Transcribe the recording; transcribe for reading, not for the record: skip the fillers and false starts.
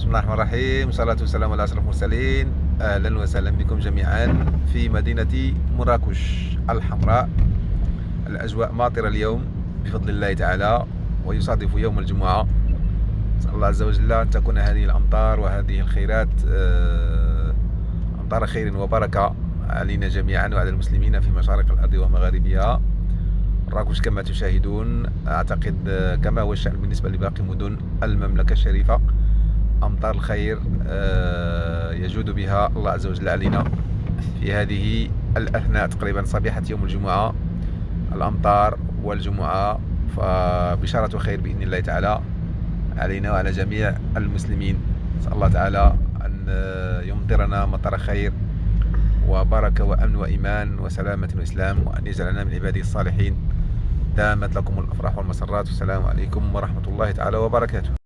بسم الله الرحمن الرحيم، والصلاة والسلام على أشرف المرسلين. أهلا وسهلا بكم جميعا في مدينة مراكش الحمراء. الأجواء ماطرة اليوم بفضل الله تعالى، ويصادف يوم الجمعة. نسأل الله عز وجل أن تكون هذه الأمطار وهذه الخيرات أمطار خير وبركة علينا جميعا وعلى المسلمين في مشارق الأرض ومغاربها. مراكش كما تشاهدون، أعتقد كما هو الشأن بالنسبة لباقي مدن المملكة الشريفة، أمطار الخير يجود بها الله عز وجل علينا في هذه الأثناء، تقريبا صبيحة يوم الجمعة. الأمطار والجمعة فبشارة خير بإذن الله تعالى علينا وعلى جميع المسلمين. نسأل الله تعالى أن يمطرنا مطر خير وبركة وأمن وإيمان وسلامة وإسلام، وأن يجعلنا من عباده الصالحين. دامت لكم الأفراح والمسرات، والسلام عليكم ورحمة الله تعالى وبركاته.